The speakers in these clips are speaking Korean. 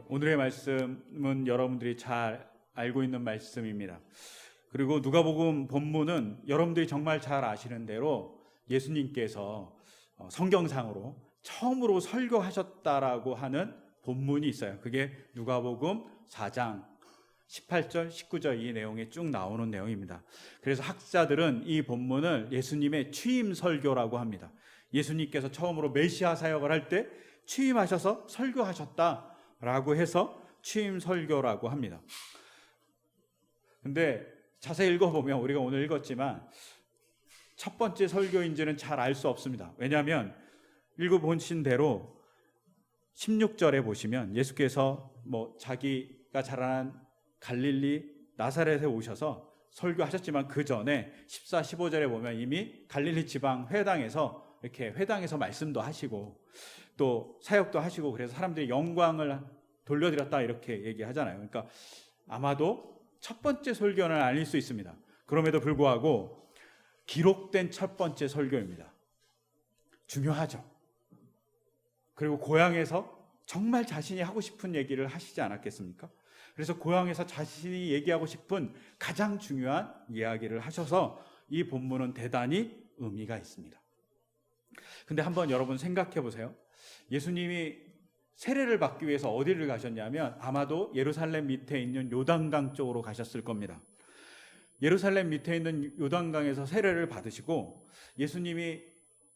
오늘의 말씀은 여러분들이 잘 알고 있는 말씀입니다. 그리고 누가복음 본문은 여러분들이 정말 잘 아시는 대로 예수님께서 성경상으로 처음으로 설교하셨다라고 하는 본문이 있어요. 그게 누가복음 4장 18절, 19절 이 내용이 쭉 나오는 내용입니다. 그래서 학자들은 이 본문을 예수님의 취임 설교라고 합니다. 예수님께서 처음으로 메시아 사역을 할 때 취임하셔서 설교하셨다라고 해서 취임 설교라고 합니다. 근데 자세히 읽어보면 우리가 오늘 읽었지만 첫 번째 설교인지는 잘 알 수 없습니다. 왜냐하면 읽어보신 대로 16절에 보시면 예수께서 자기가 자라난 갈릴리 나사렛에 오셔서 설교하셨지만 그 전에 14, 15절에 보면 이미 갈릴리 지방 회당에서 이렇게 회당에서 말씀도 하시고 또 사역도 하시고 그래서 사람들이 영광을 돌려드렸다 이렇게 얘기하잖아요. 그러니까 아마도 첫 번째 설교는 아닐 수 있습니다. 그럼에도 불구하고 기록된 첫 번째 설교입니다. 중요하죠. 그리고 고향에서 정말 자신이 하고 싶은 얘기를 하시지 않았겠습니까? 그래서 고향에서 자신이 얘기하고 싶은 가장 중요한 이야기를 하셔서 이 본문은 대단히 의미가 있습니다. 근데 한번 여러분 생각해 보세요. 예수님이 세례를 받기 위해서 어디를 가셨냐면 아마도 예루살렘 밑에 있는 요단강 쪽으로 가셨을 겁니다. 예루살렘 밑에 있는 요단강에서 세례를 받으시고 예수님이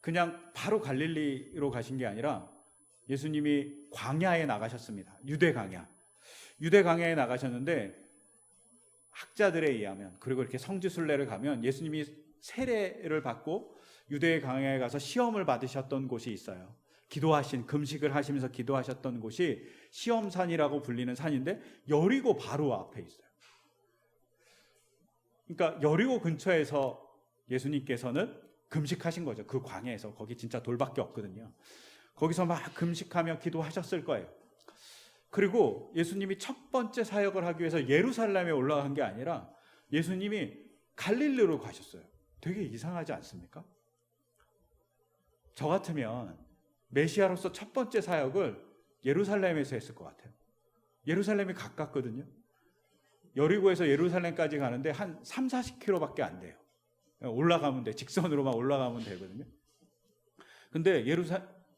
그냥 바로 갈릴리로 가신 게 아니라 예수님이 광야에 나가셨습니다. 유대 광야에 나가셨는데 학자들에 의하면 그리고 이렇게 성지순례를 가면 예수님이 세례를 받고 유대 광야에 가서 시험을 받으셨던 곳이 있어요. 금식을 하시면서 기도하셨던 곳이 시험산이라고 불리는 산인데 여리고 바로 앞에 있어요. 그러니까 여리고 근처에서 예수님께서는 금식하신 거죠. 그 광야에서. 거기 진짜 돌밖에 없거든요. 거기서 막 금식하며 기도하셨을 거예요. 그리고 예수님이 첫 번째 사역을 하기 위해서 예루살렘에 올라간 게 아니라 예수님이 갈릴리로 가셨어요. 되게 이상하지 않습니까? 저 같으면 메시아로서 첫 번째 사역을 예루살렘에서 했을 것 같아요. 예루살렘이 가깝거든요. 여리고에서 예루살렘까지 가는데 한 3, 40km밖에 안 돼요. 올라가면 돼. 직선으로만 올라가면 되거든요. 근데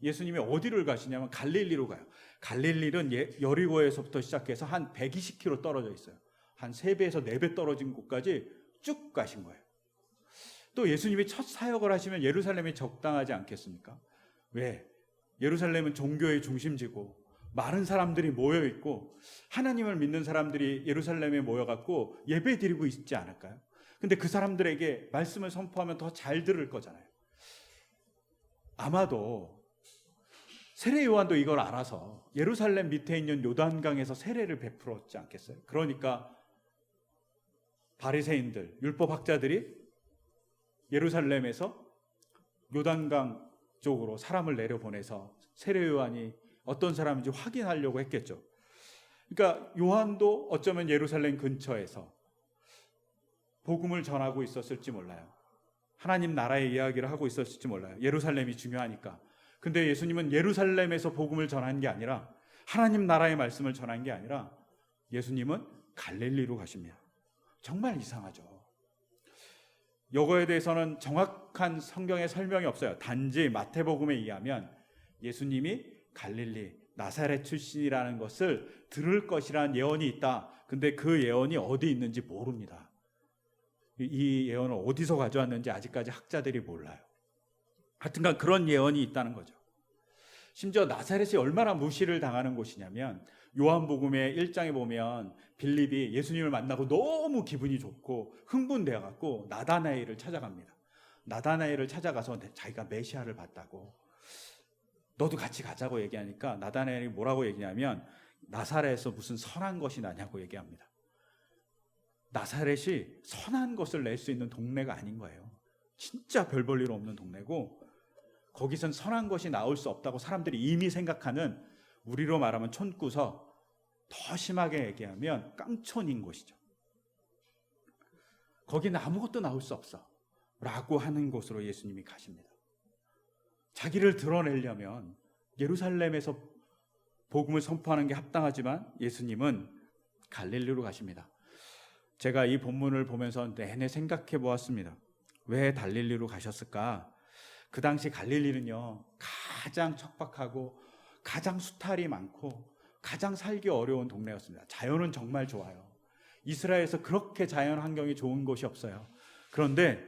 예수님이 어디를 가시냐면 갈릴리로 가요. 갈릴리는 여리고에서부터 시작해서 한 120km 떨어져 있어요. 한 3배에서 4배 떨어진 곳까지 쭉 가신 거예요. 또 예수님이 첫 사역을 하시면 예루살렘이 적당하지 않겠습니까? 왜? 예루살렘은 종교의 중심지고 많은 사람들이 모여있고 하나님을 믿는 사람들이 예루살렘에 모여갖고 예배 드리고 있지 않을까요? 근데 그 사람들에게 말씀을 선포하면 더 잘 들을 거잖아요. 아마도 세례 요한도 이걸 알아서 예루살렘 밑에 있는 요단강에서 세례를 베풀었지 않겠어요? 그러니까 바리새인들, 율법학자들이 예루살렘에서 요단강 쪽으로 사람을 내려보내서 세례 요한이 어떤 사람인지 확인하려고 했겠죠. 그러니까 요한도 어쩌면 예루살렘 근처에서 복음을 전하고 있었을지 몰라요. 하나님 나라의 이야기를 하고 있었을지 몰라요. 예루살렘이 중요하니까. 근데 예수님은 예루살렘에서 복음을 전한 게 아니라 하나님 나라의 말씀을 전한 게 아니라 예수님은 갈릴리로 가십니다. 정말 이상하죠. 이거에 대해서는 정확한 성경의 설명이 없어요. 단지 마태복음에 의하면 예수님이 갈릴리 나사렛 출신이라는 것을 들을 것이라는 예언이 있다. 근데 그 예언이 어디 있는지 모릅니다. 이 예언을 어디서 가져왔는지 아직까지 학자들이 몰라요. 하여튼간 그런 예언이 있다는 거죠. 심지어 나사렛이 얼마나 무시를 당하는 곳이냐면 요한복음의 1장에 보면 빌립이 예수님을 만나고 너무 기분이 좋고 흥분되어 갖고 나다나엘을 찾아갑니다. 나다나엘을 찾아가서 자기가 메시아를 봤다고, 너도 같이 가자고 얘기하니까 나다나엘이 뭐라고 얘기하냐면 나사렛에서 무슨 선한 것이 나냐고 얘기합니다. 나사렛이 선한 것을 낼 수 있는 동네가 아닌 거예요. 진짜 별 볼 일 없는 동네고 거기선 선한 것이 나올 수 없다고 사람들이 이미 생각하는, 우리로 말하면 촌구석, 더 심하게 얘기하면 깡촌인 곳이죠. 거기는 아무것도 나올 수 없어 라고 하는 곳으로 예수님이 가십니다. 자기를 드러내려면 예루살렘에서 복음을 선포하는 게 합당하지만 예수님은 갈릴리로 가십니다. 제가 이 본문을 보면서 내내 생각해 보았습니다. 왜 갈릴리로 가셨을까? 그 당시 갈릴리는요, 가장 척박하고 가장 수탈이 많고 가장 살기 어려운 동네였습니다. 자연은 정말 좋아요. 이스라엘에서 그렇게 자연 환경이 좋은 곳이 없어요. 그런데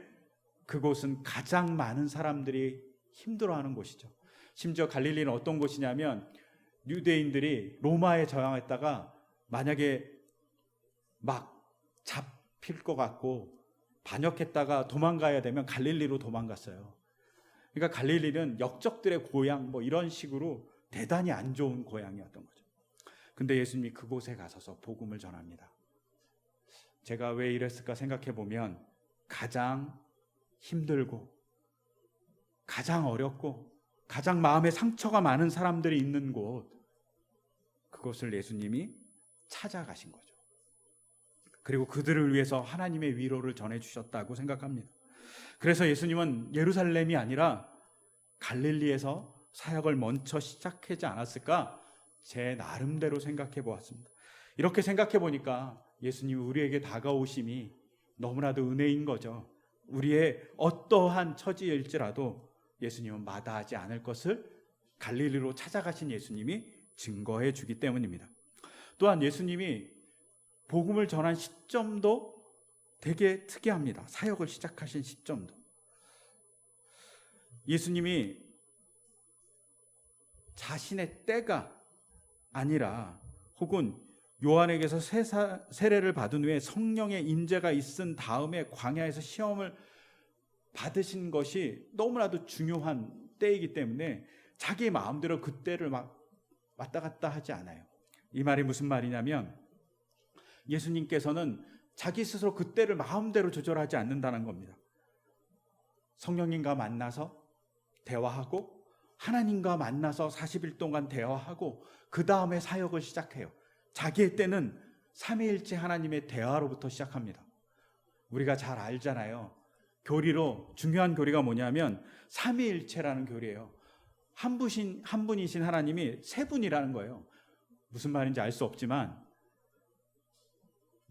그곳은 가장 많은 사람들이 힘들어하는 곳이죠. 심지어 갈릴리는 어떤 곳이냐면 유대인들이 로마에 저항했다가 만약에 막 잡힐 것 같고 반역했다가 도망가야 되면 갈릴리로 도망갔어요. 그러니까 갈릴리는 역적들의 고향 뭐 이런 식으로 대단히 안 좋은 고향이었던 거죠. 근데 예수님이 그곳에 가셔서 복음을 전합니다. 제가 왜 이랬을까 생각해 보면 가장 힘들고 가장 어렵고 가장 마음에 상처가 많은 사람들이 있는 곳, 그곳을 예수님이 찾아가신 거죠. 그리고 그들을 위해서 하나님의 위로를 전해주셨다고 생각합니다. 그래서 예수님은 예루살렘이 아니라 갈릴리에서 사역을 먼저 시작하지 않았을까? 제 나름대로 생각해 보았습니다. 이렇게 생각해 보니까 예수님이 우리에게 다가오심이 너무나도 은혜인 거죠. 우리의 어떠한 처지일지라도 예수님은 마다하지 않을 것을 갈릴리로 찾아가신 예수님이 증거해 주기 때문입니다. 또한 예수님이 복음을 전한 시점도 되게 특이합니다. 사역을 시작하신 시점도. 예수님이 자신의 때가 아니라 혹은 요한에게서 세례를 받은 후에 성령의 인재가 있은 다음에 광야에서 시험을 받으신 것이 너무나도 중요한 때이기 때문에 자기 마음대로 그 때를 막 왔다 갔다 하지 않아요. 이 말이 무슨 말이냐면 예수님께서는 자기 스스로 그 때를 마음대로 조절하지 않는다는 겁니다. 성령님과 만나서 대화하고 하나님과 만나서 40일 동안 대화하고 그 다음에 사역을 시작해요. 자기의 때는 삼위일체 하나님의 대화로부터 시작합니다. 우리가 잘 알잖아요. 교리로 중요한 교리가 뭐냐면 삼위일체라는 교리예요. 한 분이신 하나님이 세 분이라는 거예요. 무슨 말인지 알 수 없지만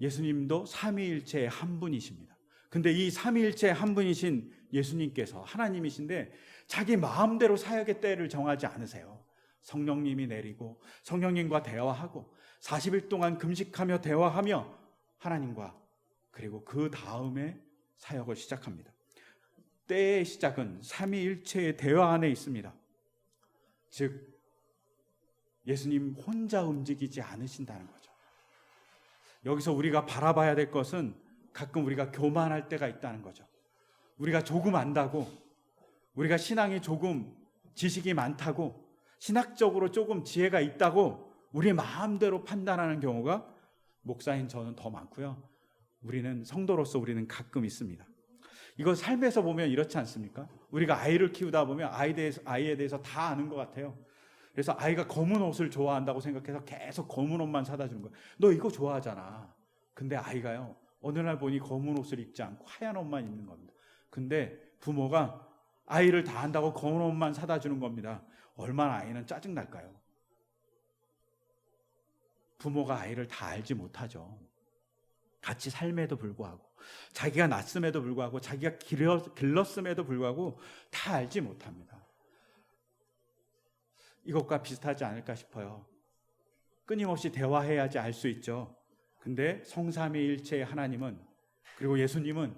예수님도 삼위일체의 한 분이십니다. 근데 이 삼위일체의 한 분이신 예수님께서 하나님이신데 자기 마음대로 사역의 때를 정하지 않으세요. 성령님이 내리고 성령님과 대화하고 40일 동안 금식하며 대화하며 하나님과 그리고 그 다음에 사역을 시작합니다. 때의 시작은 삼위일체의 대화 안에 있습니다. 즉 예수님 혼자 움직이지 않으신다는 거죠. 여기서 우리가 바라봐야 될 것은 가끔 우리가 교만할 때가 있다는 거죠. 우리가 조금 안다고, 우리가 신앙이 조금 지식이 많다고, 신학적으로 조금 지혜가 있다고 우리 마음대로 판단하는 경우가 목사인 저는 더 많고요. 우리는 성도로서 우리는 가끔 있습니다. 이거 삶에서 보면 이렇지 않습니까? 우리가 아이를 키우다 보면 아이에 대해서 다 아는 것 같아요. 그래서 아이가 검은 옷을 좋아한다고 생각해서 계속 검은 옷만 사다 주는 거예요. 너 이거 좋아하잖아. 근데 아이가요, 어느 날 보니 검은 옷을 입지 않고 하얀 옷만 입는 겁니다. 근데 부모가 아이를 다 안다고 검은 옷만 사다 주는 겁니다. 얼마나 아이는 짜증날까요? 부모가 아이를 다 알지 못하죠. 같이 삶에도 불구하고, 자기가 낳았음에도 불구하고, 자기가 길렀음에도 불구하고 다 알지 못합니다. 이것과 비슷하지 않을까 싶어요. 끊임없이 대화해야지 알 수 있죠. 근데 성삼위일체의 하나님은, 그리고 예수님은,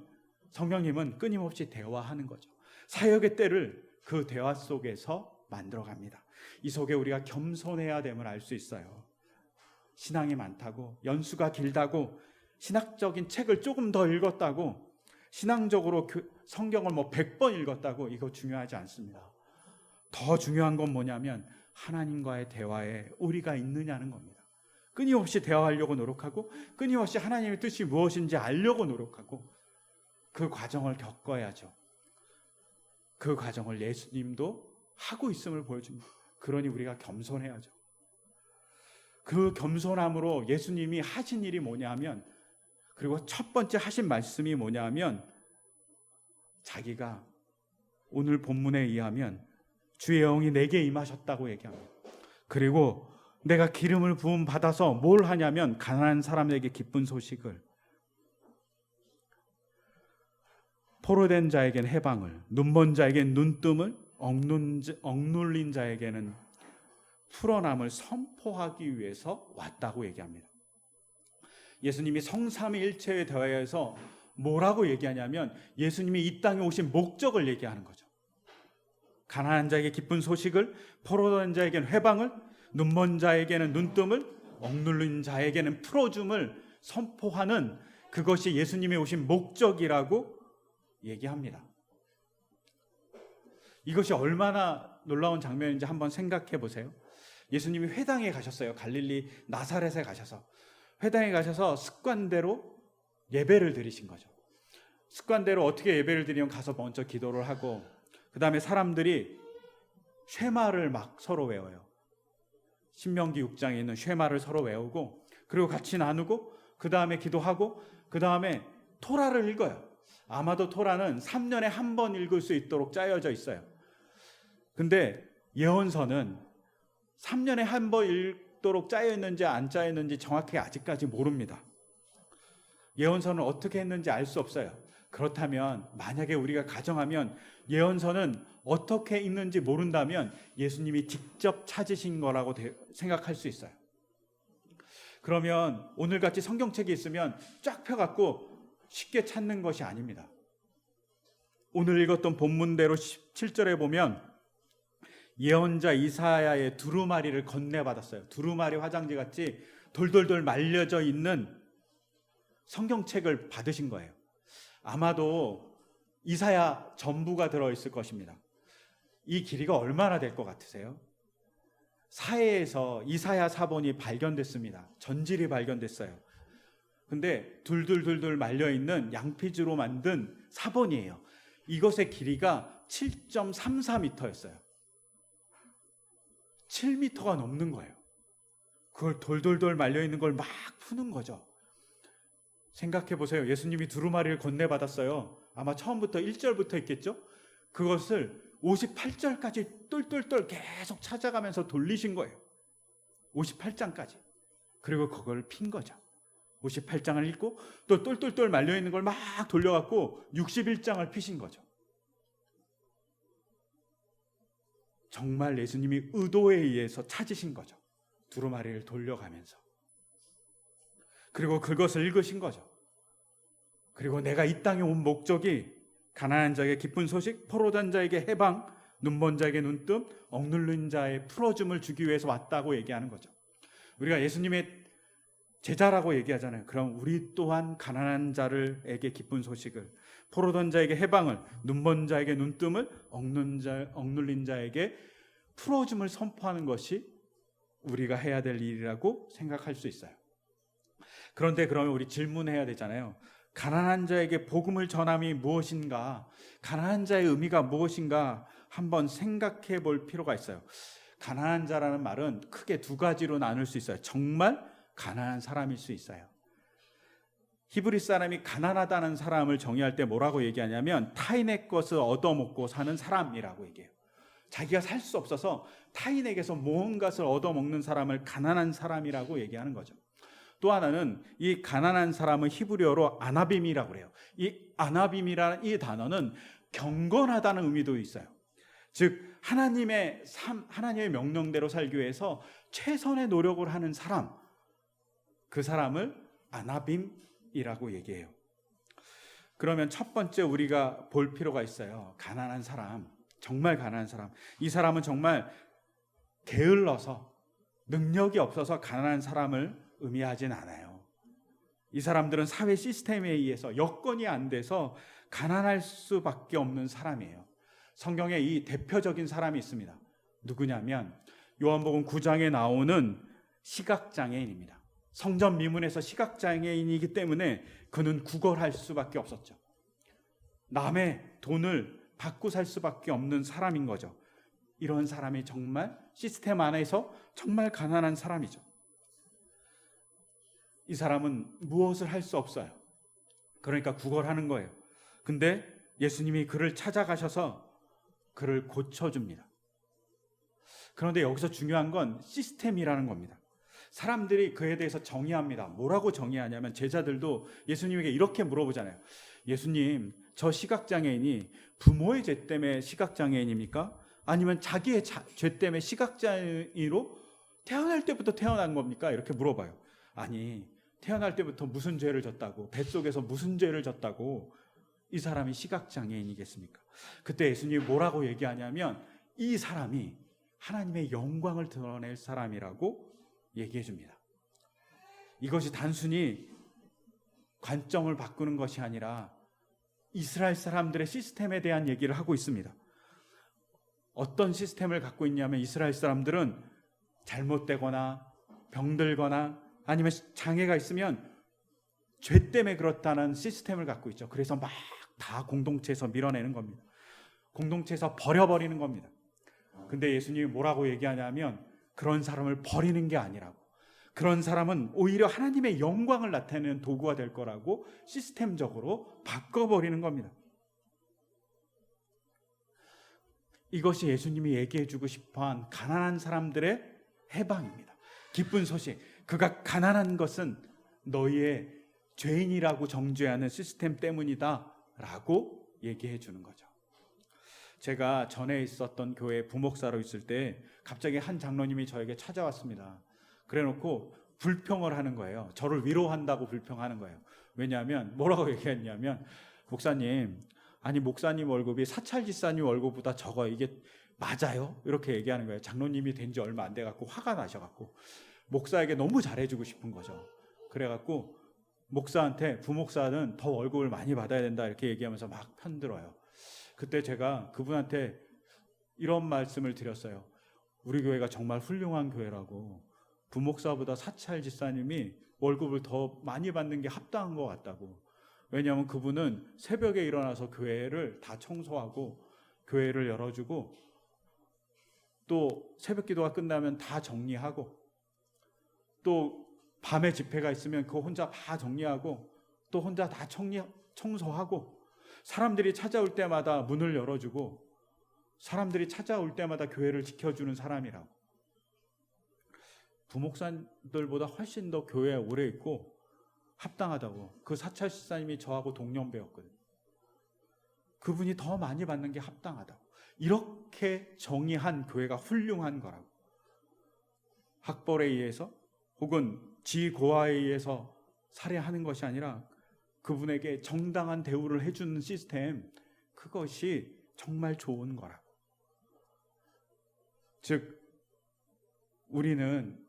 성령님은 끊임없이 대화하는 거죠. 사역의 때를 그 대화 속에서 만들어갑니다. 이 속에 우리가 겸손해야 됨을 알 수 있어요. 신앙이 많다고, 연수가 길다고, 신학적인 책을 조금 더 읽었다고, 신앙적으로 성경을 100번 읽었다고, 이거 중요하지 않습니다. 더 중요한 건 뭐냐면 하나님과의 대화에 우리가 있느냐는 겁니다. 끊임없이 대화하려고 노력하고 끊임없이 하나님의 뜻이 무엇인지 알려고 노력하고 그 과정을 겪어야죠. 그 과정을 예수님도 하고 있음을 보여줍니다. 그러니 우리가 겸손해야죠. 그 겸손함으로 예수님이 하신 일이 뭐냐면, 그리고 첫 번째 하신 말씀이 뭐냐면, 자기가 오늘 본문에 의하면 주의 영이 내게 임하셨다고 얘기합니다. 그리고 내가 기름을 부음 받아서 뭘 하냐면 가난한 사람에게 기쁜 소식을, 포로된 자에게는 해방을, 눈먼 자에게는 눈뜸을, 억눌린 자에게는 풀어남을 선포하기 위해서 왔다고 얘기합니다. 예수님이 성삼위일체에 대하여서 뭐라고 얘기하냐면 예수님이 이 땅에 오신 목적을 얘기하는 거죠. 가난한 자에게 기쁜 소식을, 포로된 자에게는 해방을, 눈먼 자에게는 눈뜸을, 억눌린 자에게는 풀어줌을 선포하는, 그것이 예수님이 오신 목적이라고 얘기합니다. 이것이 얼마나 놀라운 장면인지 한번 생각해 보세요. 예수님이 회당에 가셨어요. 갈릴리 나사렛에 가셔서 회당에 가셔서 습관대로 예배를 드리신 거죠. 습관대로 어떻게 예배를 드리면 가서 먼저 기도를 하고, 그 다음에 사람들이 쉐마를 막 서로 외워요. 신명기 6장에 있는 쉐마를 서로 외우고, 그리고 같이 나누고, 그 다음에 기도하고, 그 다음에 토라를 읽어요. 아마도 토라는 3년에 한 번 읽을 수 있도록 짜여져 있어요. 근데 예언서는 3년에 한 번 읽도록 짜여있는지 안 짜여있는지 정확히 아직까지 모릅니다. 예언서는 어떻게 했는지 알 수 없어요. 그렇다면 만약에 우리가 가정하면 예언서는 어떻게 있는지 모른다면 예수님이 직접 찾으신 거라고 생각할 수 있어요. 그러면 오늘같이 성경책이 있으면 쫙 펴갖고 쉽게 찾는 것이 아닙니다. 오늘 읽었던 본문대로 17절에 보면 예언자 이사야의 두루마리를 건네받았어요. 두루마리 화장지 같이 돌돌돌 말려져 있는 성경책을 받으신 거예요. 아마도 이사야 전부가 들어있을 것입니다. 이 길이가 얼마나 될 것 같으세요? 사해에서 이사야 사본이 발견됐습니다. 전질이 발견됐어요. 근데 둘둘둘둘 말려있는 양피지로 만든 사본이에요. 이것의 길이가 7.34m였어요. 7m가 넘는 거예요. 그걸 돌돌돌 말려있는 걸 막 푸는 거죠. 생각해 보세요. 예수님이 두루마리를 건네받았어요. 아마 처음부터 1절부터 있겠죠? 그것을 58절까지 똘똘똘 계속 찾아가면서 돌리신 거예요. 58장까지. 그리고 그걸 핀 거죠. 58장을 읽고 또 똘똘똘 말려있는 걸 막 돌려갖고 61장을 피신 거죠. 정말 예수님이 의도에 의해서 찾으신 거죠. 두루마리를 돌려가면서. 그리고 그것을 읽으신 거죠. 그리고 내가 이 땅에 온 목적이 가난한 자에게 기쁜 소식, 포로된 자에게 해방, 눈먼 자에게 눈뜸, 억눌린 자의 풀어줌을 주기 위해서 왔다고 얘기하는 거죠. 우리가 예수님의 제자라고 얘기하잖아요. 그럼 우리 또한 가난한 자에게 기쁜 소식을, 포로된 자에게 해방을, 눈먼 자에게 눈뜸을, 억눌린 자에게 풀어줌을 선포하는 것이 우리가 해야 될 일이라고 생각할 수 있어요. 그런데 그러면 우리 질문해야 되잖아요. 가난한 자에게 복음을 전함이 무엇인가? 가난한 자의 의미가 무엇인가? 한번 생각해 볼 필요가 있어요. 가난한 자라는 말은 크게 두 가지로 나눌 수 있어요. 정말 가난한 사람일 수 있어요. 히브리 사람이 가난하다는 사람을 정의할 때 뭐라고 얘기하냐면 타인의 것을 얻어먹고 사는 사람이라고 얘기해요. 자기가 살 수 없어서 타인에게서 모은 것을 얻어먹는 사람을 가난한 사람이라고 얘기하는 거죠. 또 하나는 이 가난한 사람은 히브리어로 아나빔이라고 그래요. 이 아나빔이라는 이 단어는 경건하다는 의미도 있어요. 즉 하나님의 명령대로 살기 위해서 최선의 노력을 하는 사람, 그 사람을 아나빔이라고 얘기해요. 그러면 첫 번째 우리가 볼 필요가 있어요. 가난한 사람, 정말 가난한 사람. 이 사람은 정말 게을러서 능력이 없어서 가난한 사람을 의미하진 않아요. 이 사람들은 사회 시스템에 의해서 여건이 안 돼서 가난할 수밖에 없는 사람이에요. 성경에 이 대표적인 사람이 있습니다. 누구냐면 요한복음 9장에 나오는 시각장애인입니다. 성전 미문에서 시각장애인이기 때문에 그는 구걸할 수밖에 없었죠. 남의 돈을 받고 살 수밖에 없는 사람인 거죠. 이런 사람이 정말 시스템 안에서 정말 가난한 사람이죠. 이 사람은 무엇을 할 수 없어요. 그러니까 구걸하는 거예요. 근데 예수님이 그를 찾아가셔서 그를 고쳐줍니다. 그런데 여기서 중요한 건 시스템이라는 겁니다. 사람들이 그에 대해서 정의합니다. 뭐라고 정의하냐면 제자들도 예수님에게 이렇게 물어보잖아요. 예수님, 저 시각장애인이 부모의 죄 때문에 시각장애인입니까? 아니면 자기의 죄 때문에 시각장애인으로 태어날 때부터 태어난 겁니까? 이렇게 물어봐요. 아니, 태어날 때부터 무슨 죄를 졌다고, 뱃속에서 무슨 죄를 졌다고 이 사람이 시각장애인이겠습니까? 그때 예수님이 뭐라고 얘기하냐면 이 사람이 하나님의 영광을 드러낼 사람이라고 얘기해 줍니다. 이것이 단순히 관점을 바꾸는 것이 아니라 이스라엘 사람들의 시스템에 대한 얘기를 하고 있습니다. 어떤 시스템을 갖고 있냐면 이스라엘 사람들은 잘못되거나 병들거나 아니면 장애가 있으면 죄 때문에 그렇다는 시스템을 갖고 있죠. 그래서 막 다 공동체에서 밀어내는 겁니다. 공동체에서 버려버리는 겁니다. 근데 예수님이 뭐라고 얘기하냐면 그런 사람을 버리는 게 아니라고, 그런 사람은 오히려 하나님의 영광을 나타내는 도구가 될 거라고 시스템적으로 바꿔버리는 겁니다. 이것이 예수님이 얘기해주고 싶어한 가난한 사람들의 해방입니다. 기쁜 소식, 그가 가난한 것은 너희의 죄인이라고 정죄하는 시스템 때문이다 라고 얘기해 주는 거죠. 제가 전에 있었던 교회 부목사로 있을 때 갑자기 한 장로님이 저에게 찾아왔습니다. 그래놓고 불평을 하는 거예요. 저를 위로한다고 불평하는 거예요. 왜냐하면 뭐라고 얘기했냐면, 목사님, 아니 목사님 월급이 사찰지사님 월급보다 적어요. 이게 맞아요? 이렇게 얘기하는 거예요. 장로님이 된 지 얼마 안 돼갖고 화가 나셔갖고 목사에게 너무 잘해주고 싶은 거죠. 그래갖고 목사한테 부목사는 더 월급을 많이 받아야 된다 이렇게 얘기하면서 막 편들어요. 그때 제가 그분한테 이런 말씀을 드렸어요. 우리 교회가 정말 훌륭한 교회라고, 부목사보다 사찰지사님이 월급을 더 많이 받는 게 합당한 것 같다고. 왜냐하면 그분은 새벽에 일어나서 교회를 다 청소하고 교회를 열어주고 또 새벽 기도가 끝나면 다 정리하고 또 밤에 집회가 있으면 그거 혼자 다 정리하고 또 혼자 다 청소하고 사람들이 찾아올 때마다 문을 열어주고 사람들이 찾아올 때마다 교회를 지켜주는 사람이라고. 부목사들보다 훨씬 더 교회에 오래 있고 합당하다고. 그 사찰시사님이 저하고 동년배였거든요. 그분이 더 많이 받는 게 합당하다고. 이렇게 정의한 교회가 훌륭한 거라고. 학벌에 의해서 혹은 지고하에 의해서 살해하는 것이 아니라 그분에게 정당한 대우를 해주는 시스템, 그것이 정말 좋은 거라고. 즉 우리는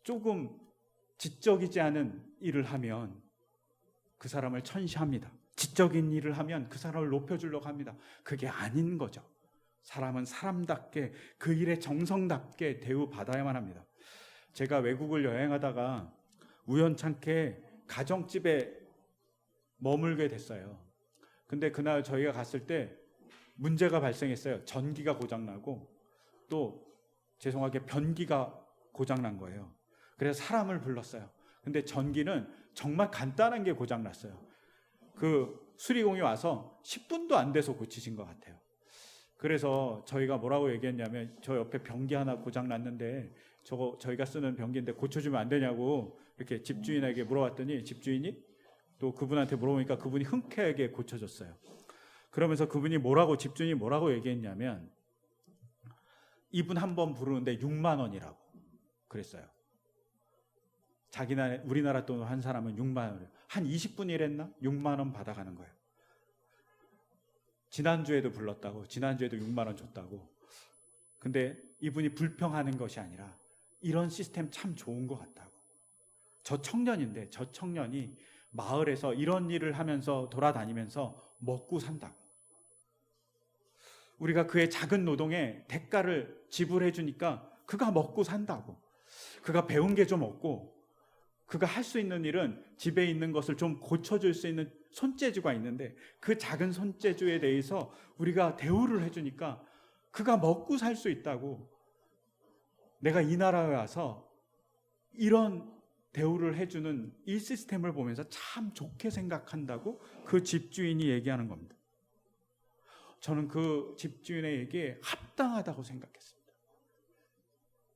조금 지적이지 않은 일을 하면 그 사람을 천시합니다. 지적인 일을 하면 그 사람을 높여주려고 합니다. 그게 아닌 거죠. 사람은 사람답게 그 일에 정성답게 대우받아야만 합니다. 제가 외국을 여행하다가 우연찮게 가정집에 머물게 됐어요. 근데 그날 저희가 갔을 때 문제가 발생했어요. 전기가 고장나고 또 죄송하게 변기가 고장난 거예요. 그래서 사람을 불렀어요. 근데 전기는 정말 간단한 게 고장났어요. 그 수리공이 와서 10분도 안 돼서 고치신 것 같아요. 그래서 저희가 뭐라고 얘기했냐면, 저 옆에 변기 하나 고장났는데 저거 저희가 쓰는 변기인데 고쳐주면 안 되냐고 이렇게 집주인에게 물어봤더니 집주인이 또 그분한테 물어보니까 그분이 흔쾌하게 고쳐줬어요. 그러면서 그분이 집주인이 뭐라고 얘기했냐면, 이분 한 번 부르는데 6만 원이라고 그랬어요. 우리나라 돈으로 한 사람은 6만 원, 한 20분 일했나? 6만 원 받아가는 거예요. 지난주에도 불렀다고, 지난주에도 6만 원 줬다고. 근데 이분이 불평하는 것이 아니라 이런 시스템 참 좋은 것 같다고. 저 청년인데 저 청년이 마을에서 이런 일을 하면서 돌아다니면서 먹고 산다고. 우리가 그의 작은 노동에 대가를 지불해 주니까 그가 먹고 산다고. 그가 배운 게 좀 없고 그가 할 수 있는 일은 집에 있는 것을 좀 고쳐줄 수 있는 손재주가 있는데 그 작은 손재주에 대해서 우리가 대우를 해주니까 그가 먹고 살 수 있다고. 내가 이 나라에 와서 이런 대우를 해주는 이 시스템을 보면서 참 좋게 생각한다고 그 집주인이 얘기하는 겁니다. 저는 그 집주인의 얘기에 합당하다고 생각했습니다.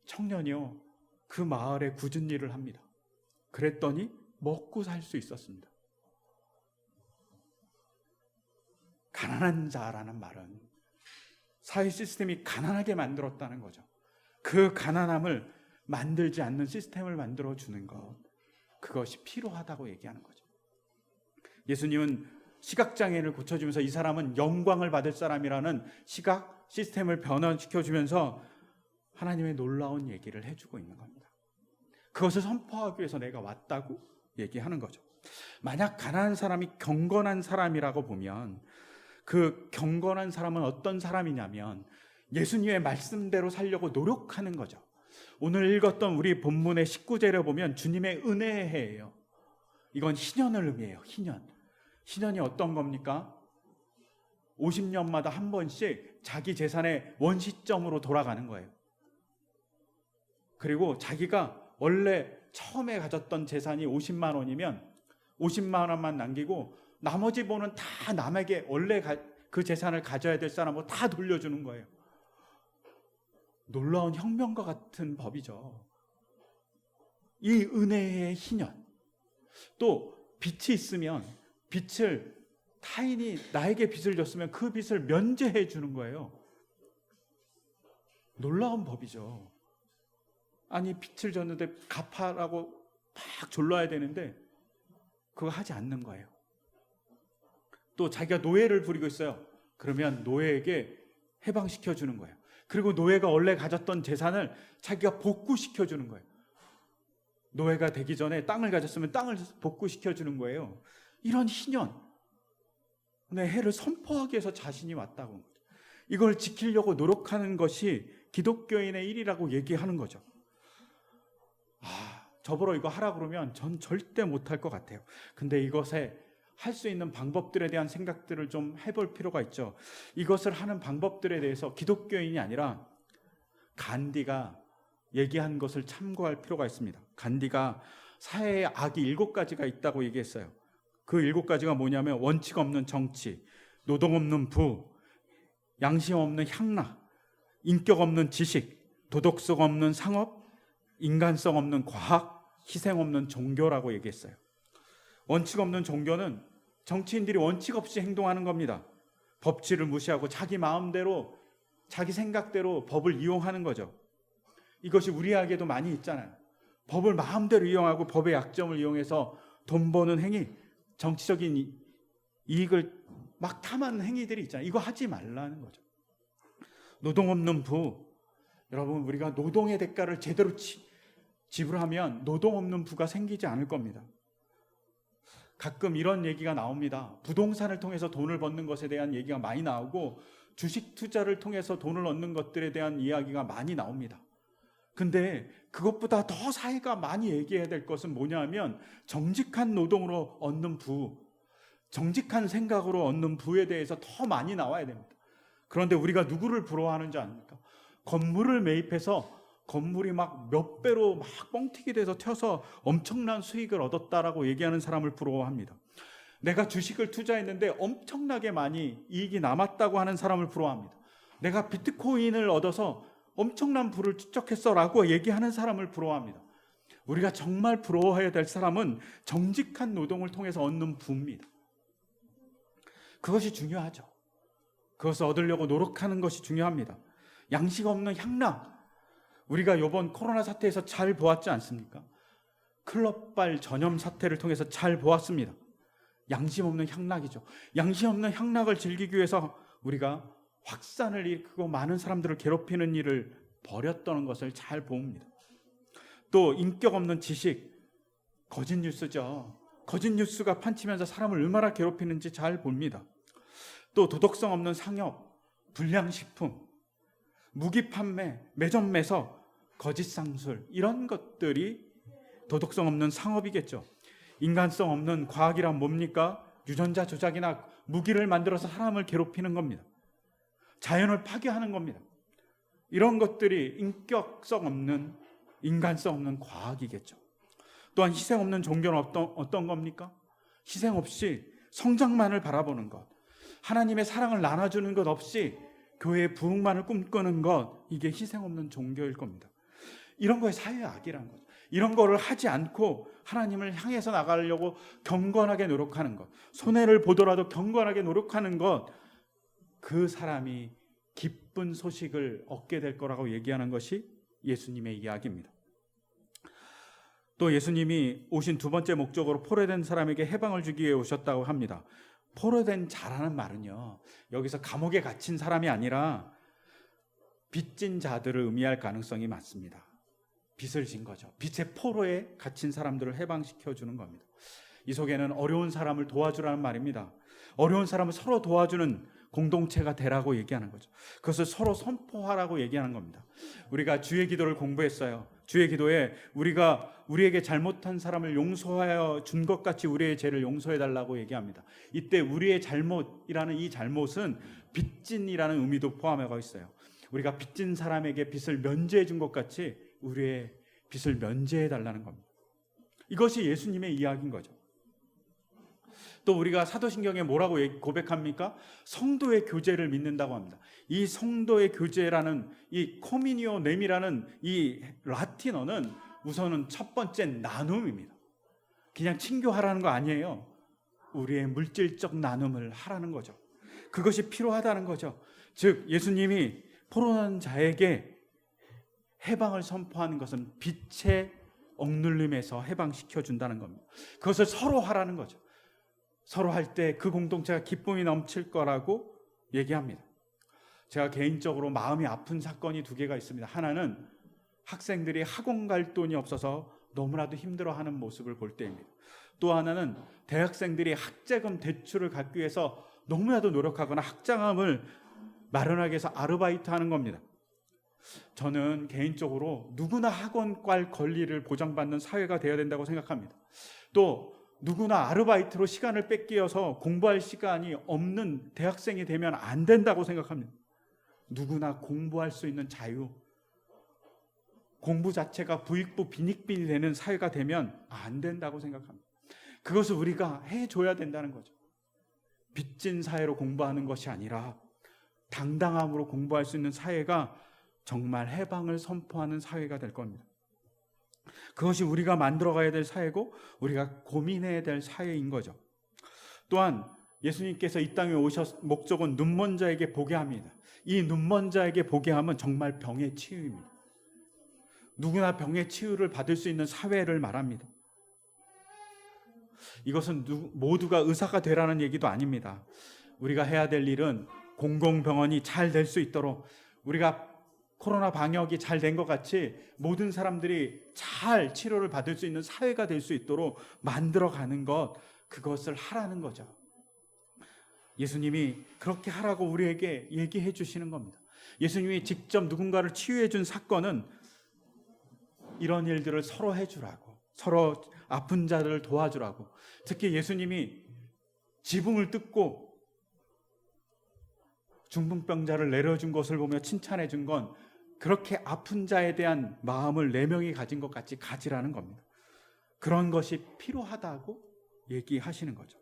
청년이요, 그 마을에 굳은 일을 합니다. 그랬더니 먹고 살 수 있었습니다. 가난한 자라는 말은 사회 시스템이 가난하게 만들었다는 거죠. 그 가난함을 만들지 않는 시스템을 만들어주는 것, 그것이 필요하다고 얘기하는 거죠. 예수님은 시각장애인을 고쳐주면서 이 사람은 영광을 받을 사람이라는 시각 시스템을 변화시켜주면서 하나님의 놀라운 얘기를 해주고 있는 겁니다. 그것을 선포하기 위해서 내가 왔다고 얘기하는 거죠. 만약 가난한 사람이 경건한 사람이라고 보면 그 경건한 사람은 어떤 사람이냐면 예수님의 말씀대로 살려고 노력하는 거죠. 오늘 읽었던 우리 본문의 19절에 보면 주님의 은혜의 해예요. 이건 희년을 의미해요. 희년이 어떤 겁니까? 50년마다 한 번씩 자기 재산의 원시점으로 돌아가는 거예요. 그리고 자기가 원래 처음에 가졌던 재산이 50만 원이면 50만 원만 남기고 나머지 돈은 다 남에게 원래 그 재산을 가져야 될 사람으로 다 돌려주는 거예요. 놀라운 혁명과 같은 법이죠. 이 은혜의 희년. 또 빚이 있으면 빚을 타인이 나에게 빚을 줬으면 그 빚을 면제해 주는 거예요. 놀라운 법이죠. 아니 빚을 졌는데 갚아라고 막 졸라야 되는데 그거 하지 않는 거예요. 또 자기가 노예를 부리고 있어요. 그러면 노예에게 해방시켜 주는 거예요. 그리고 노예가 원래 가졌던 재산을 자기가 복구시켜 주는 거예요. 노예가 되기 전에 땅을 가졌으면 땅을 복구시켜 주는 거예요. 이런 희년의 해를 선포하기 위해서 자신이 왔다고 하는 거죠. 이걸 지키려고 노력하는 것이 기독교인의 일이라고 얘기하는 거죠. 저보러 이거 하라 그러면 전 절대 못할 것 같아요. 근데 이것에 할 수 있는 방법들에 대한 생각들을 좀 해볼 필요가 있죠. 이것을 하는 방법들에 대해서 기독교인이 아니라 간디가 얘기한 것을 참고할 필요가 있습니다. 간디가 사회의 악이 7가지가 있다고 얘기했어요. 그 7가지가 뭐냐면 원칙 없는 정치, 노동 없는 부, 양심 없는 향락, 인격 없는 지식, 도덕성 없는 상업, 인간성 없는 과학, 희생 없는 종교라고 얘기했어요. 원칙 없는 종교는 정치인들이 원칙 없이 행동하는 겁니다. 법치를 무시하고 자기 마음대로 자기 생각대로 법을 이용하는 거죠. 이것이 우리에게도 많이 있잖아요. 법을 마음대로 이용하고 법의 약점을 이용해서 돈 버는 행위, 정치적인 이익을 막 탐하는 행위들이 있잖아요. 이거 하지 말라는 거죠. 노동 없는 부, 여러분 우리가 노동의 대가를 제대로 지불하면 노동 없는 부가 생기지 않을 겁니다. 가끔 이런 얘기가 나옵니다. 부동산을 통해서 돈을 버는 것에 대한 얘기가 많이 나오고 주식 투자를 통해서 돈을 얻는 것들에 대한 이야기가 많이 나옵니다. 근데 그것보다 더 사회가 많이 얘기해야 될 것은 뭐냐면 정직한 노동으로 얻는 부, 정직한 생각으로 얻는 부에 대해서 더 많이 나와야 됩니다. 그런데 우리가 누구를 부러워하는지 아닙니까? 건물을 매입해서 건물이 막 몇 배로 막 뻥튀기 돼서 튀어서 엄청난 수익을 얻었다라고 얘기하는 사람을 부러워합니다. 내가 주식을 투자했는데 엄청나게 많이 이익이 남았다고 하는 사람을 부러워합니다. 내가 비트코인을 얻어서 엄청난 부를 축적했어라고 얘기하는 사람을 부러워합니다. 우리가 정말 부러워해야 될 사람은 정직한 노동을 통해서 얻는 부입니다. 그것이 중요하죠. 그것을 얻으려고 노력하는 것이 중요합니다. 양식 없는 향락, 우리가 이번 코로나 사태에서 잘 보았지 않습니까? 클럽발 전염 사태를 통해서 잘 보았습니다. 양심 없는 향락이죠. 양심 없는 향락을 즐기기 위해서 우리가 확산을 일으키고 많은 사람들을 괴롭히는 일을 벌였던 것을 잘 봅니다. 또 인격 없는 지식, 거짓 뉴스죠. 거짓 뉴스가 판치면서 사람을 얼마나 괴롭히는지 잘 봅니다. 또 도덕성 없는 상업, 불량식품, 무기 판매, 매점 매석, 거짓 상술, 이런 것들이 도덕성 없는 상업이겠죠. 인간성 없는 과학이란 뭡니까? 유전자 조작이나 무기를 만들어서 사람을 괴롭히는 겁니다. 자연을 파괴하는 겁니다. 이런 것들이 인격성 없는, 인간성 없는 과학이겠죠. 또한 희생 없는 종교는 어떤 겁니까? 희생 없이 성장만을 바라보는 것, 하나님의 사랑을 나눠주는 것 없이 교회의 부흥만을 꿈꾸는 것, 이게 희생 없는 종교일 겁니다. 이런 거에 사회의 악이라는 거죠. 이런 거를 하지 않고 하나님을 향해서 나가려고 경건하게 노력하는 것, 손해를 보더라도 경건하게 노력하는 것, 그 사람이 기쁜 소식을 얻게 될 거라고 얘기하는 것이 예수님의 이야기입니다. 또 예수님이 오신 두 번째 목적으로 포로된 사람에게 해방을 주기 위해 오셨다고 합니다. 포로된 자라는 말은요, 여기서 감옥에 갇힌 사람이 아니라 빚진 자들을 의미할 가능성이 많습니다. 빚을 진 거죠. 빚의 포로에 갇힌 사람들을 해방시켜 주는 겁니다. 이 속에는 어려운 사람을 도와주라는 말입니다. 어려운 사람을 서로 도와주는 공동체가 되라고 얘기하는 거죠. 그것을 서로 선포하라고 얘기하는 겁니다. 우리가 주의 기도를 공부했어요. 주의 기도에 우리가 우리에게 잘못한 사람을 용서하여 준 것 같이 우리의 죄를 용서해 달라고 얘기합니다. 이때 우리의 잘못이라는 이 잘못은 빚진이라는 의미도 포함하고 있어요. 우리가 빚진 사람에게 빚을 면제해 준 것 같이 우리의 빚을 면제해 달라는 겁니다. 이것이 예수님의 이야기인 거죠. 또 우리가 사도신경에 뭐라고 고백합니까? 성도의 교제를 믿는다고 합니다. 이 성도의 교제라는 이 코미니오 넴이라는 이 라틴어는 우선은 첫 번째 나눔입니다. 그냥 친교하라는 거 아니에요. 우리의 물질적 나눔을 하라는 거죠. 그것이 필요하다는 거죠. 즉 예수님이 포로난 자에게 해방을 선포하는 것은 빛의 억눌림에서 해방시켜 준다는 겁니다. 그것을 서로 하라는 거죠. 서로 할 때 그 공동체가 기쁨이 넘칠 거라고 얘기합니다. 제가 개인적으로 마음이 아픈 사건이 두 개가 있습니다. 하나는 학생들이 학원 갈 돈이 없어서 너무나도 힘들어하는 모습을 볼 때입니다. 또 하나는 대학생들이 학자금 대출을 갚기 위해서 너무나도 노력하거나 학자금을 마련하기 위해서 아르바이트하는 겁니다. 저는 개인적으로 누구나 학원 갈 권리를 보장받는 사회가 되어야 된다고 생각합니다. 또 누구나 아르바이트로 시간을 뺏기어서 공부할 시간이 없는 대학생이 되면 안 된다고 생각합니다. 누구나 공부할 수 있는 자유, 공부 자체가 부익부 빈익빈이 되는 사회가 되면 안 된다고 생각합니다. 그것을 우리가 해줘야 된다는 거죠. 빚진 사회로 공부하는 것이 아니라 당당함으로 공부할 수 있는 사회가 정말 해방을 선포하는 사회가 될 겁니다. 그것이 우리가 만들어가야 될 사회고 우리가 고민해야 될 사회인 거죠. 또한 예수님께서 이 땅에 오셨 목적은 눈먼 자에게 보게 합니다. 이 눈먼 자에게 보게 함은 정말 병의 치유입니다. 누구나 병의 치유를 받을 수 있는 사회를 말합니다. 이것은 모두가 의사가 되라는 얘기도 아닙니다. 우리가 해야 될 일은 공공병원이 잘 될 수 있도록, 우리가 코로나 방역이 잘 된 것 같이 모든 사람들이 잘 치료를 받을 수 있는 사회가 될 수 있도록 만들어가는 것, 그것을 하라는 거죠. 예수님이 그렇게 하라고 우리에게 얘기해 주시는 겁니다. 예수님이 직접 누군가를 치유해 준 사건은 이런 일들을 서로 해주라고, 서로 아픈 자들을 도와주라고. 특히 예수님이 지붕을 뜯고 중풍병자를 내려준 것을 보며 칭찬해 준 건 그렇게 아픈 자에 대한 마음을 4명이 가진 것 같이 가지라는 겁니다. 그런 것이 필요하다고 얘기하시는 거죠.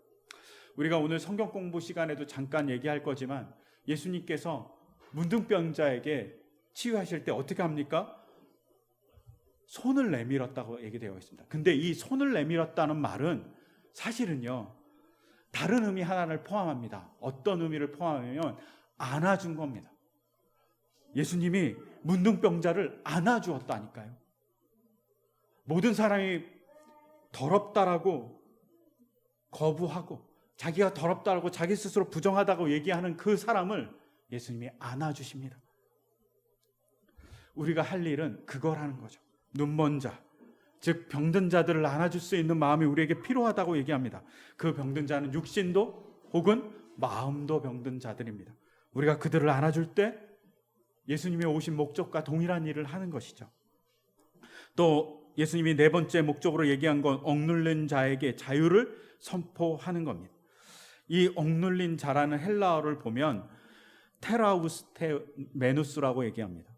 우리가 오늘 성경 공부 시간에도 잠깐 얘기할 거지만 예수님께서 문둥병자에게 치유하실 때 어떻게 합니까? 손을 내밀었다고 얘기되어 있습니다. 근데 이 손을 내밀었다는 말은 사실은요, 다른 의미 하나를 포함합니다. 어떤 의미를 포함하면 안아준 겁니다. 예수님이 문둥병자를 안아주었다니까요. 모든 사람이 더럽다라고 거부하고 자기가 더럽다라고 자기 스스로 부정하다고 얘기하는 그 사람을 예수님이 안아주십니다. 우리가 할 일은 그거라는 거죠. 눈먼 자, 즉 병든 자들을 안아줄 수 있는 마음이 우리에게 필요하다고 얘기합니다. 그 병든 자는 육신도 혹은 마음도 병든 자들입니다. 우리가 그들을 안아줄 때 예수님이 오신 목적과 동일한 일을 하는 것이죠. 또 예수님이 4번째 목적으로 얘기한 건 억눌린 자에게 자유를 선포하는 겁니다. 이 억눌린 자라는 헬라어를 보면 테라우스메누스라고 얘기합니다.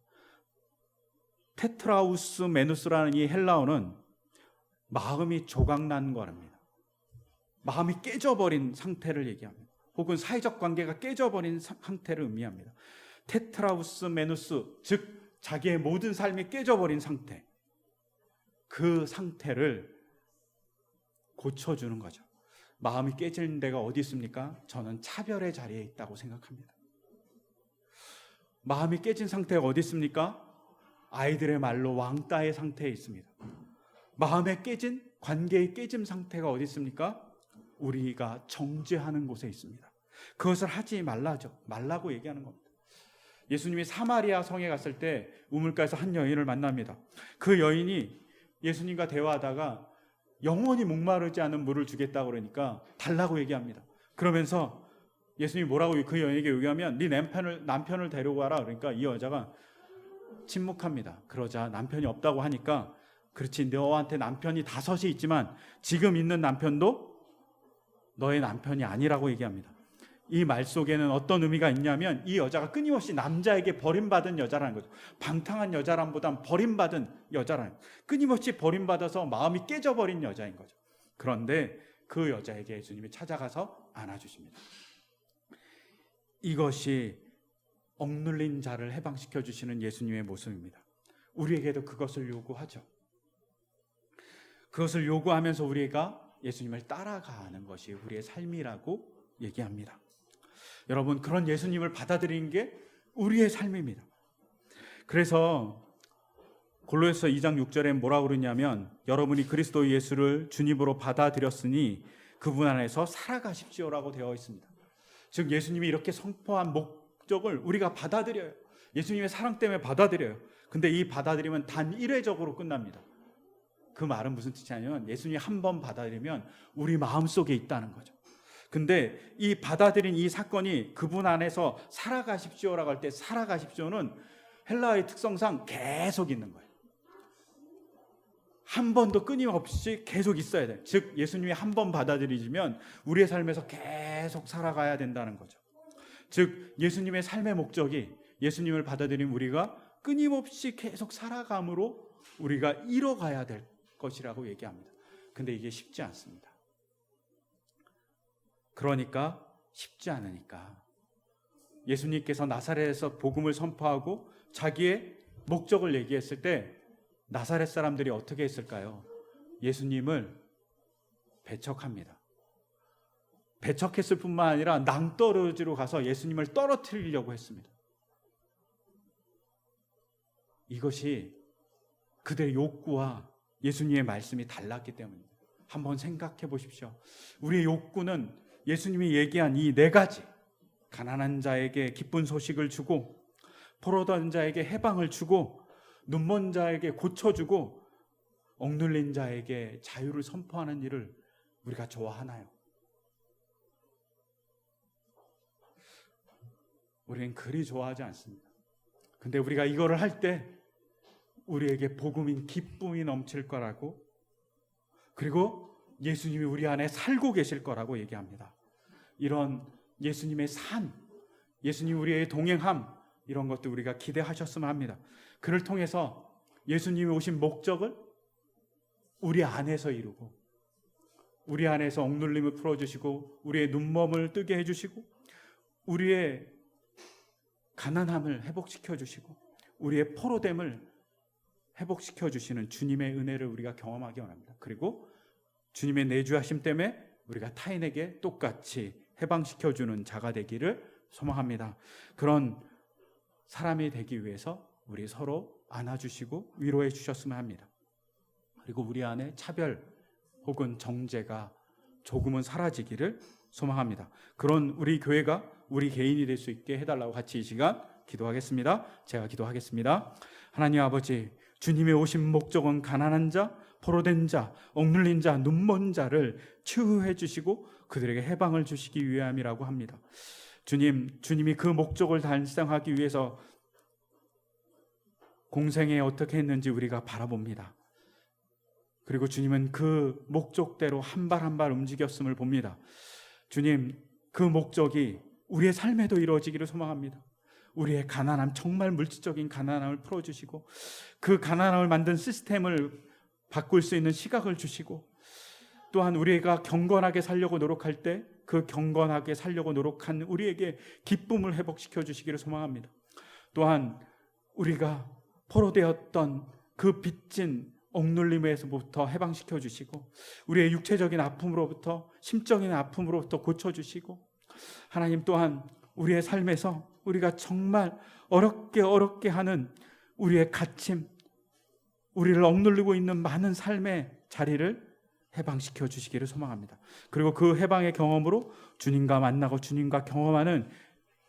테트라우스메누스라는 이 헬라어는 마음이 조각난 거랍니다. 마음이 깨져버린 상태를 얘기합니다. 혹은 사회적 관계가 깨져버린 상태를 의미합니다. 테트라우스메누스, 즉 자기의 모든 삶이 깨져버린 상태, 그 상태를 고쳐주는 거죠. 마음이 깨지는 데가 어디 있습니까? 저는 차별의 자리에 있다고 생각합니다. 마음이 깨진 상태가 어디 있습니까? 아이들의 말로 왕따의 상태에 있습니다. 마음에 깨진, 관계의 깨짐 상태가 어디 있습니까? 우리가 정죄하는 곳에 있습니다. 그것을 하지 말라고 얘기하는 겁니다. 예수님이 사마리아 성에 갔을 때 우물가에서 한 여인을 만납니다. 그 여인이 예수님과 대화하다가 영원히 목마르지 않은 물을 주겠다고 그러니까 달라고 얘기합니다. 그러면서 예수님이 뭐라고 그 여인에게 얘기하면 네 남편을 데려와라. 그러니까 이 여자가 침묵합니다. 그러자 남편이 없다고 하니까 그렇지, 너한테 남편이 5이 있지만 지금 있는 남편도 너의 남편이 아니라고 얘기합니다. 이 말 속에는 어떤 의미가 있냐면 이 여자가 끊임없이 남자에게 버림받은 여자라는 거죠. 방탕한 여자람보단 버림받은 여자라는, 끊임없이 버림받아서 마음이 깨져버린 여자인 거죠. 그런데 그 여자에게 예수님이 찾아가서 안아주십니다. 이것이 억눌린 자를 해방시켜 주시는 예수님의 모습입니다. 우리에게도 그것을 요구하죠. 그것을 요구하면서 우리가 예수님을 따라가는 것이 우리의 삶이라고 얘기합니다. 여러분, 그런 예수님을 받아들이는 게 우리의 삶입니다. 그래서 골로새서 2장 6절에 뭐라고 그러냐면 여러분이 그리스도 예수를 주님으로 받아들였으니 그분 안에서 살아가십시오라고 되어 있습니다. 즉 예수님이 이렇게 선포한 목적을 우리가 받아들여요. 예수님의 사랑 때문에 받아들여요. 근데 이 받아들이면 단 일회적으로 끝납니다. 그 말은 무슨 뜻이냐면 예수님이 한 번 받아들이면 우리 마음속에 있다는 거죠. 근데 이 받아들인 이 사건이 그분 안에서 살아가십시오라고 할 때 살아가십시오는 헬라어의 특성상 계속 있는 거예요. 한 번도 끊임없이 계속 있어야 돼요. 즉 예수님이 한 번 받아들이시면 우리의 삶에서 계속 살아가야 된다는 거죠. 즉 예수님의 삶의 목적이 예수님을 받아들인 우리가 끊임없이 계속 살아감으로 우리가 이뤄가야 될 것이라고 얘기합니다. 근데 이게 쉽지 않습니다. 그러니까 쉽지 않으니까 예수님께서 나사렛에서 복음을 선포하고 자기의 목적을 얘기했을 때 나사렛 사람들이 어떻게 했을까요? 예수님을 배척합니다. 배척했을 뿐만 아니라 낭떠러지로 가서 예수님을 떨어뜨리려고 했습니다. 이것이 그들의 욕구와 예수님의 말씀이 달랐기 때문입니다. 한번 생각해 보십시오. 우리의 욕구는 예수님이 얘기한 이 4가지, 가난한 자에게 기쁜 소식을 주고 포로된 자에게 해방을 주고 눈먼 자에게 고쳐주고 억눌린 자에게 자유를 선포하는 일을 우리가 좋아하나요? 우리는 그리 좋아하지 않습니다. 근데 우리가 이거를 할 때 우리에게 복음인 기쁨이 넘칠 거라고, 그리고 예수님이 우리 안에 살고 계실 거라고 얘기합니다. 이런 예수님의 산, 예수님 우리의 동행함, 이런 것도 우리가 기대하셨으면 합니다. 그를 통해서 예수님이 오신 목적을 우리 안에서 이루고 우리 안에서 억눌림을 풀어주시고 우리의 눈먼을 뜨게 해주시고 우리의 가난함을 회복시켜 주시고 우리의 포로됨을 회복시켜 주시는 주님의 은혜를 우리가 경험하기 원합니다. 그리고 주님의 내주하심 때문에 우리가 타인에게 똑같이 해방시켜주는 자가 되기를 소망합니다. 그런 사람이 되기 위해서 우리 서로 안아주시고 위로해 주셨으면 합니다. 그리고 우리 안에 차별 혹은 정죄가 조금은 사라지기를 소망합니다. 그런 우리 교회가 우리 개인이 될 수 있게 해달라고 같이 이 시간 기도하겠습니다. 제가 기도하겠습니다. 하나님 아버지, 주님의 오신 목적은 가난한 자, 포로된 자, 억눌린 자, 눈먼 자를 치유해 주시고 그들에게 해방을 주시기 위함이라고 합니다. 주님이 그 목적을 달성하기 위해서 공생에 어떻게 했는지 우리가 바라봅니다. 그리고 주님은 그 목적대로 한 발 한 발 움직였음을 봅니다. 주님, 그 목적이 우리의 삶에도 이루어지기를 소망합니다. 우리의 가난함, 정말 물질적인 가난함을 풀어주시고 그 가난함을 만든 시스템을 바꿀 수 있는 시각을 주시고 또한 우리가 경건하게 살려고 노력할 때 그 경건하게 살려고 노력한 우리에게 기쁨을 회복시켜 주시기를 소망합니다. 또한 우리가 포로되었던 그 빚진 억눌림에서부터 해방시켜 주시고, 우리의 육체적인 아픔으로부터, 심적인 아픔으로부터 고쳐주시고, 하나님 또한 우리의 삶에서 우리가 정말 어렵게 하는 우리의 갇힘, 우리를 억누르고 있는 많은 삶의 자리를 해방시켜 주시기를 소망합니다. 그리고 그 해방의 경험으로 주님과 만나고 주님과 경험하는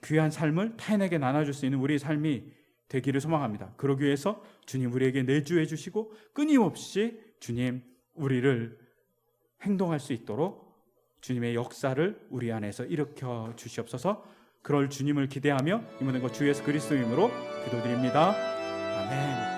귀한 삶을 타인에게 나눠줄 수 있는 우리의 삶이 되기를 소망합니다. 그러기 위해서 주님 우리에게 내주해 주시고 끊임없이 주님 우리를 행동할 수 있도록 주님의 역사를 우리 안에서 일으켜 주시옵소서. 그럴 주님을 기대하며 이 모든 것 주 예수 그리스도 이름으로 기도드립니다. 아멘.